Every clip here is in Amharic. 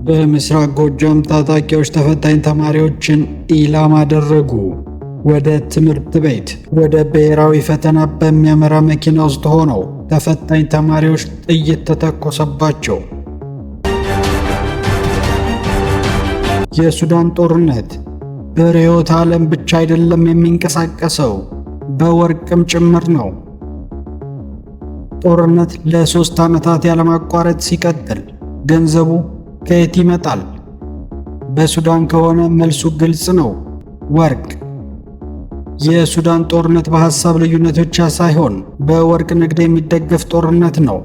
በምስራቅ ጎጃም ታጣቂዎች ተፈታኝ ተማሪዎችን ኢላማ አደረጉ። ወደ ትምህርት ቤት ወደ ብሔራዊ ፈተና በሚያመራ መኪና ውስጥ ሆነው ተፈታኝ ተማሪዎች ጥይት ተተኮሰባቸው። የሱዳን ጦርነት በርዕዮተ ዓለም ብቻ አይደለም የሚንቀሳቀሰው፣ በወርቅም ጭምር ነው። ጦርነት ለ3 ዓመታት ያለማቋረጥ ሲቀጥል ገንዘቡ ከየት ይመጣል? በሱዳን ከሆነ መልሱ ግልጽ ነው፣ ወርቅ። የሱዳን ጦርነት በሐሳብ ልዩነት ብቻ ሳይሆን በወርቅ ንግድ የሚደገፍ ጦርነት ነው።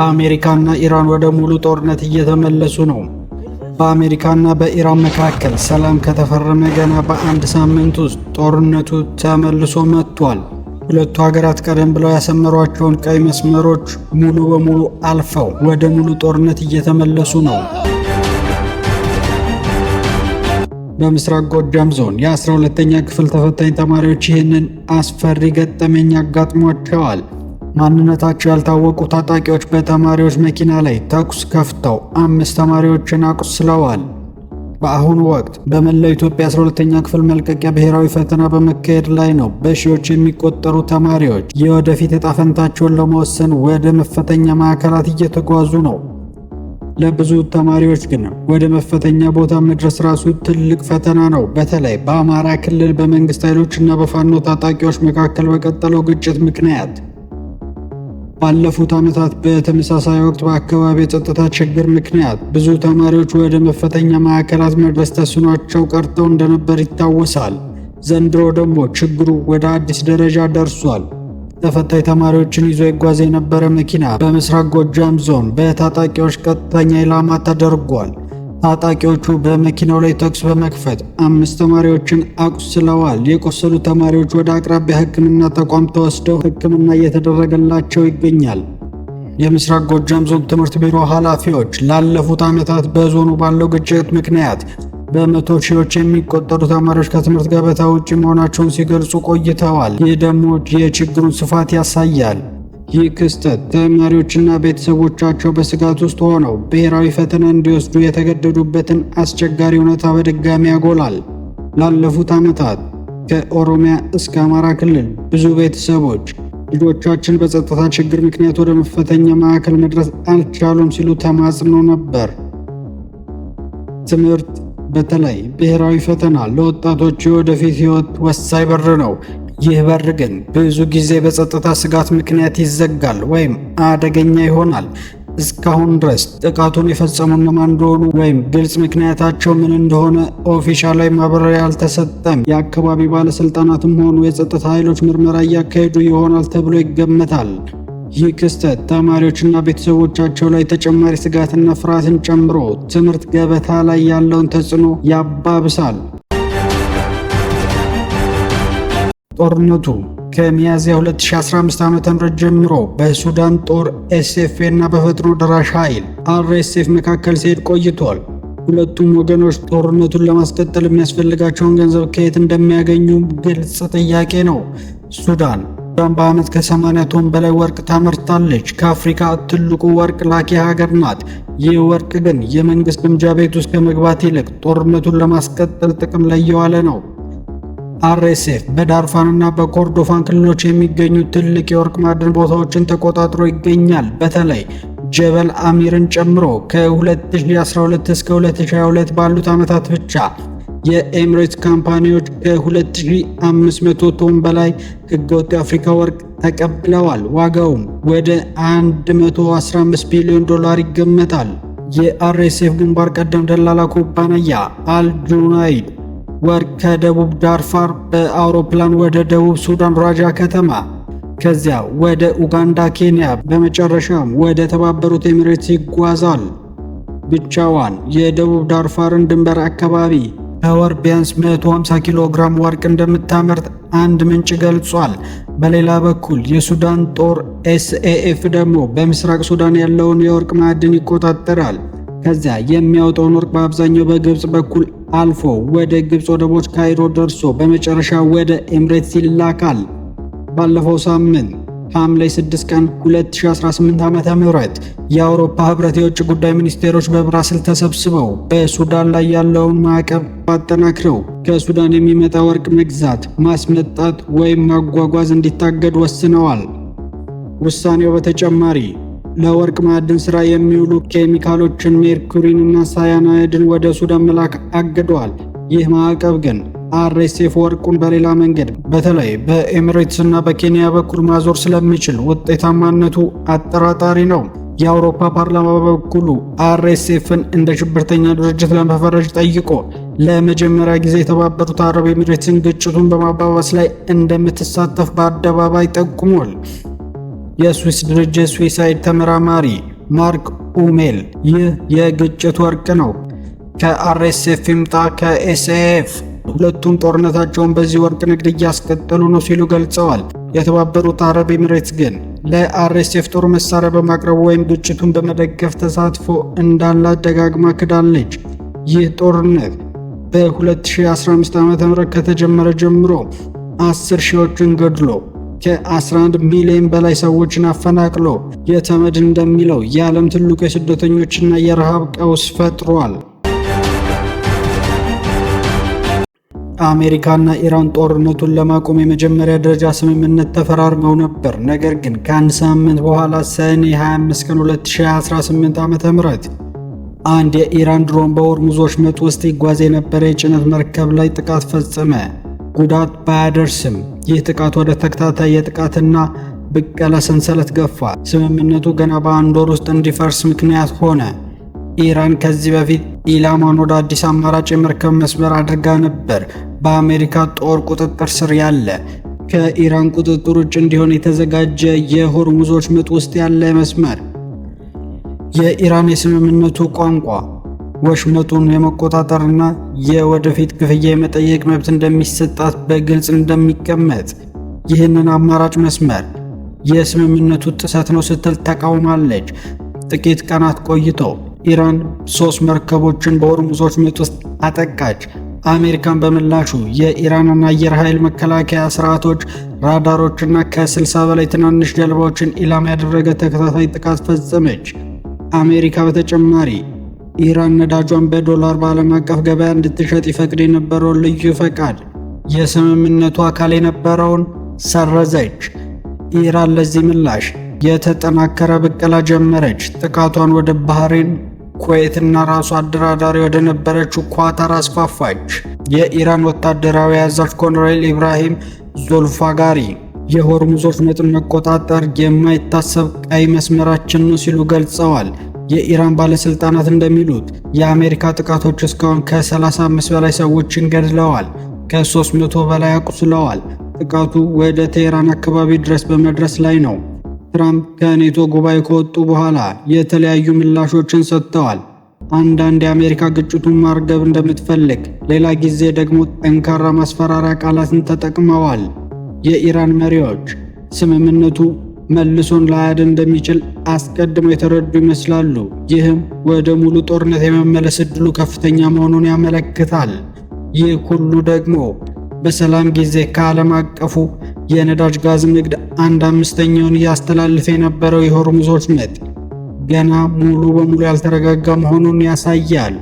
አሜሪካና ኢራን ወደ ሙሉ ጦርነት እየተመለሱ ነው። በአሜሪካና በኢራን መካከል ሰላም ከተፈረመ ገና በአንድ ሳምንት ውስጥ ጦርነቱ ተመልሶ መጥቷል። ሁለቱ ሀገራት ቀደም ብለው ያሰመሯቸውን ቀይ መስመሮች ሙሉ በሙሉ አልፈው ወደ ሙሉ ጦርነት እየተመለሱ ነው። በምስራቅ ጎጃም ዞን የ12ኛ ክፍል ተፈታኝ ተማሪዎች ይህንን አስፈሪ ገጠመኝ አጋጥሟቸዋል። ማንነታቸው ያልታወቁ ታጣቂዎች በተማሪዎች መኪና ላይ ተኩስ ከፍተው 5 ተማሪዎችን አቁስለዋል። በአሁኑ ወቅት በመላው ኢትዮጵያ 12ኛ ክፍል መልቀቂያ ብሔራዊ ፈተና በመካሄድ ላይ ነው። በሺዎች የሚቆጠሩ ተማሪዎች የወደፊት ዕጣ ፈንታቸውን ለመወሰን ወደ መፈተኛ ማዕከላት እየተጓዙ ነው። ለብዙ ተማሪዎች ግን ወደ መፈተኛ ቦታ መድረስ ራሱ ትልቅ ፈተና ነው። በተለይ በአማራ ክልል በመንግስት ኃይሎችና በፋኖ ታጣቂዎች መካከል በቀጠለው ግጭት ምክንያት ባለፉት ዓመታት በተመሳሳይ ወቅት በአካባቢ የጸጥታ ችግር ምክንያት ብዙ ተማሪዎች ወደ መፈተኛ ማዕከላት መድረስ ተስኗቸው ቀርተው እንደነበር ይታወሳል። ዘንድሮ ደግሞ ችግሩ ወደ አዲስ ደረጃ ደርሷል። ተፈታኝ ተማሪዎችን ይዞ ይጓዝ የነበረ መኪና በምስራቅ ጎጃም ዞን በታጣቂዎች ቀጥተኛ ኢላማ ተደርጓል። ታጣቂዎቹ በመኪናው ላይ ተኩስ በመክፈት 5 ተማሪዎችን አቁስለዋል። የቆሰሉ ተማሪዎች ወደ አቅራቢያ ሕክምና ተቋም ተወስደው ሕክምና እየተደረገላቸው ይገኛል። የምስራቅ ጎጃም ዞን ትምህርት ቢሮ ኃላፊዎች ላለፉት ዓመታት በዞኑ ባለው ግጭት ምክንያት በመቶ ሺዎች የሚቆጠሩ ተማሪዎች ከትምህርት ገበታ ውጭ መሆናቸውን ሲገልጹ ቆይተዋል። ይህ ደግሞ የችግሩን ስፋት ያሳያል። ይህ ክስተት ተማሪዎችና ቤተሰቦቻቸው በስጋት ውስጥ ሆነው ብሔራዊ ፈተና እንዲወስዱ የተገደዱበትን አስቸጋሪ ሁኔታ በድጋሚ ያጎላል። ላለፉት ዓመታት ከኦሮሚያ እስከ አማራ ክልል ብዙ ቤተሰቦች ልጆቻችን በጸጥታ ችግር ምክንያት ወደ መፈተኛ ማዕከል መድረስ አልቻሉም ሲሉ ተማጽነው ነበር። ትምህርት በተለይ ብሔራዊ ፈተና ለወጣቶች የወደፊት ሕይወት ወሳኝ በር ነው። ይህ በር ግን ብዙ ጊዜ በጸጥታ ስጋት ምክንያት ይዘጋል ወይም አደገኛ ይሆናል። እስካሁን ድረስ ጥቃቱን የፈጸሙ እነማን እንደሆኑ ወይም ግልጽ ምክንያታቸው ምን እንደሆነ ኦፊሻላዊ ማብራሪያ አልተሰጠም። የአካባቢ ባለስልጣናትም ሆኑ የጸጥታ ኃይሎች ምርመራ እያካሄዱ ይሆናል ተብሎ ይገመታል። ይህ ክስተት ተማሪዎችና ቤተሰቦቻቸው ላይ ተጨማሪ ስጋትና ፍርሃትን ጨምሮ ትምህርት ገበታ ላይ ያለውን ተጽዕኖ ያባብሳል። ጦርነቱ ከሚያዝያ 2015 ዓ.ም ጀምሮ በሱዳን ጦር ኤስኤፍ እና በፈጥኖ ደራሽ ኃይል አርኤስኤፍ መካከል ሲሄድ ቆይቷል። ሁለቱም ወገኖች ጦርነቱን ለማስቀጠል የሚያስፈልጋቸውን ገንዘብ ከየት እንደሚያገኙ ግልጽ ጥያቄ ነው። ሱዳን በዓመት ከ80 ቶን በላይ ወርቅ ታመርታለች። ከአፍሪካ ትልቁ ወርቅ ላኪ ሀገር ናት። ይህ ወርቅ ግን የመንግስት ግምጃ ቤት ውስጥ ከመግባት ይልቅ ጦርነቱን ለማስቀጠል ጥቅም ላይ እየዋለ ነው። አርኤስኤፍ በዳርፋንና በኮርዶፋን ክልሎች የሚገኙ ትልቅ የወርቅ ማዕድን ቦታዎችን ተቆጣጥሮ ይገኛል። በተለይ ጀበል አሚርን ጨምሮ ከ2012 እስከ 2022 ባሉት ዓመታት ብቻ የኤምሬትስ ካምፓኒዎች ከ2500 ቶን በላይ ህገወጥ የአፍሪካ ወርቅ ተቀብለዋል። ዋጋውም ወደ $115 ቢሊዮን ይገመታል። የአርኤስኤፍ ግንባር ቀደም ደላላ ኩባንያ አልጁናይድ ወርቅ ከደቡብ ዳርፋር በአውሮፕላን ወደ ደቡብ ሱዳን ራጃ ከተማ፣ ከዚያ ወደ ኡጋንዳ፣ ኬንያ፣ በመጨረሻም ወደ ተባበሩት ኤሚሬትስ ይጓዛል። ብቻዋን የደቡብ ዳርፋርን ድንበር አካባቢ በወር ቢያንስ 150 ኪሎ ግራም ወርቅ እንደምታመርት አንድ ምንጭ ገልጿል። በሌላ በኩል የሱዳን ጦር ኤስኤኤፍ ደግሞ በምስራቅ ሱዳን ያለውን የወርቅ ማዕድን ይቆጣጠራል። ከዚያ የሚያወጣውን ወርቅ በአብዛኛው በግብጽ በኩል አልፎ ወደ ግብጽ ወደቦች ካይሮ ደርሶ በመጨረሻ ወደ ኤምሬትስ ይላካል። ባለፈው ሳምንት ሐምሌ 6 ቀን 2018 ዓ.ም የአውሮፓ ህብረት የውጭ ጉዳይ ሚኒስቴሮች በብራስል ተሰብስበው በሱዳን ላይ ያለውን ማዕቀብ አጠናክረው ከሱዳን የሚመጣ ወርቅ መግዛት፣ ማስመጣት ወይም ማጓጓዝ እንዲታገድ ወስነዋል። ውሳኔው በተጨማሪ ለወርቅ ማዕድን ሥራ የሚውሉ ኬሚካሎችን ሜርኩሪንና ሳያናይድን ወደ ሱዳን መላክ አግዷል። ይህ ማዕቀብ ግን አርኤስኤፍ ወርቁን በሌላ መንገድ በተለይ በኤሚሬትስ እና በኬንያ በኩል ማዞር ስለሚችል ውጤታማነቱ አጠራጣሪ ነው። የአውሮፓ ፓርላማ በበኩሉ አርኤስኤፍን እንደ ሽብርተኛ ድርጅት ለመፈረጅ ጠይቆ ለመጀመሪያ ጊዜ የተባበሩት አረብ ኤሚሬትስን ግጭቱን በማባባስ ላይ እንደምትሳተፍ በአደባባይ ጠቁሟል። የስዊስ ድርጅት ስዊሳይድ ተመራማሪ ማርክ ኡሜል ይህ የግጭት ወርቅ ነው፣ ከአርኤስኤፍ ይምጣ ከኤስኤፍ ሁለቱም ጦርነታቸውን በዚህ ወርቅ ንግድ እያስቀጠሉ ነው ሲሉ ገልጸዋል። የተባበሩት አረብ ኤሚሬትስ ግን ለአርኤስኤፍ ጦር መሳሪያ በማቅረብ ወይም ግጭቱን በመደገፍ ተሳትፎ እንዳላት ደጋግማ ክዳለች። ይህ ጦርነት በ2015 ዓ.ም ከተጀመረ ጀምሮ 10 ሺዎችን ገድሎ ከ11 ሚሊዮን በላይ ሰዎችን አፈናቅሎ የተመድ እንደሚለው የዓለም ትልቁ የስደተኞችና የረሃብ ቀውስ ፈጥሯል። አሜሪካና ኢራን ጦርነቱን ለማቆም የመጀመሪያ ደረጃ ስምምነት ተፈራርመው ነበር። ነገር ግን ከአንድ ሳምንት በኋላ ሰኔ 25 ቀን 2018 ዓ.ም አንድ የኢራን ድሮን በሆርሙዝ ወሽመጥ ውስጥ ይጓዝ የነበረ የጭነት መርከብ ላይ ጥቃት ፈጸመ። ጉዳት ባያደርስም ይህ ጥቃት ወደ ተከታታይ የጥቃትና ብቀላ ሰንሰለት ገፋ። ስምምነቱ ገና በአንድ ወር ውስጥ እንዲፈርስ ምክንያት ሆነ። ኢራን ከዚህ በፊት ኢላማን ወደ አዲስ አማራጭ የመርከብ መስመር አድርጋ ነበር። በአሜሪካ ጦር ቁጥጥር ስር ያለ ከኢራን ቁጥጥር ውጭ እንዲሆን የተዘጋጀ የሆርሙዝ ወሽመጥ ውስጥ ያለ መስመር። የኢራን የስምምነቱ ቋንቋ ወሽመጡን የመቆጣጠርና የወደፊት ክፍያ የመጠየቅ መብት እንደሚሰጣት በግልጽ እንደሚቀመጥ፣ ይህንን አማራጭ መስመር የስምምነቱ ጥሰት ነው ስትል ተቃውማለች። ጥቂት ቀናት ቆይተው ኢራን 3 መርከቦችን በሆርሙዝ ወሽመጥ ውስጥ አጠቃች። አሜሪካን በምላሹ የኢራንን አየር ኃይል መከላከያ ስርዓቶች፣ ራዳሮችና ከ60 በላይ ትናንሽ ጀልባዎችን ኢላማ ያደረገ ተከታታይ ጥቃት ፈጸመች። አሜሪካ በተጨማሪ ኢራን ነዳጇን በዶላር በዓለም አቀፍ ገበያ እንድትሸጥ ይፈቅድ የነበረውን ልዩ ፈቃድ የስምምነቱ አካል የነበረውን ሰረዘች። ኢራን ለዚህ ምላሽ የተጠናከረ ብቀላ ጀመረች። ጥቃቷን ወደ ባህሬን፣ ኩዌትና ራሱ አደራዳሪ ወደ ነበረችው ኳታር አስፋፋች። የኢራን ወታደራዊ አዛዥ ኮሎኔል ኢብራሂም ዞልፋጋሪ የሆርሙዝ ወሽመጥን መቆጣጠር የማይታሰብ ቀይ መስመራችን ነው ሲሉ ገልጸዋል። የኢራን ባለስልጣናት እንደሚሉት የአሜሪካ ጥቃቶች እስካሁን ከ35 በላይ ሰዎችን ገድለዋል፣ ከ300 በላይ አቁስለዋል። ጥቃቱ ወደ ቴህራን አካባቢ ድረስ በመድረስ ላይ ነው። ትራምፕ ከኔቶ ጉባኤ ከወጡ በኋላ የተለያዩ ምላሾችን ሰጥተዋል። አንዳንድ የአሜሪካ ግጭቱን ማርገብ እንደምትፈልግ፣ ሌላ ጊዜ ደግሞ ጠንካራ ማስፈራሪያ ቃላትን ተጠቅመዋል። የኢራን መሪዎች ስምምነቱ መልሶን ላያድን እንደሚችል አስቀድመው የተረዱ ይመስላሉ። ይህም ወደ ሙሉ ጦርነት የመመለስ ዕድሉ ከፍተኛ መሆኑን ያመለክታል። ይህ ሁሉ ደግሞ በሰላም ጊዜ ከዓለም አቀፉ የነዳጅ ጋዝ ንግድ 1/5ኛውን እያስተላለፈ የነበረው የሆርሙዝ ወሽመጥ ገና ሙሉ በሙሉ ያልተረጋጋ መሆኑን ያሳያል።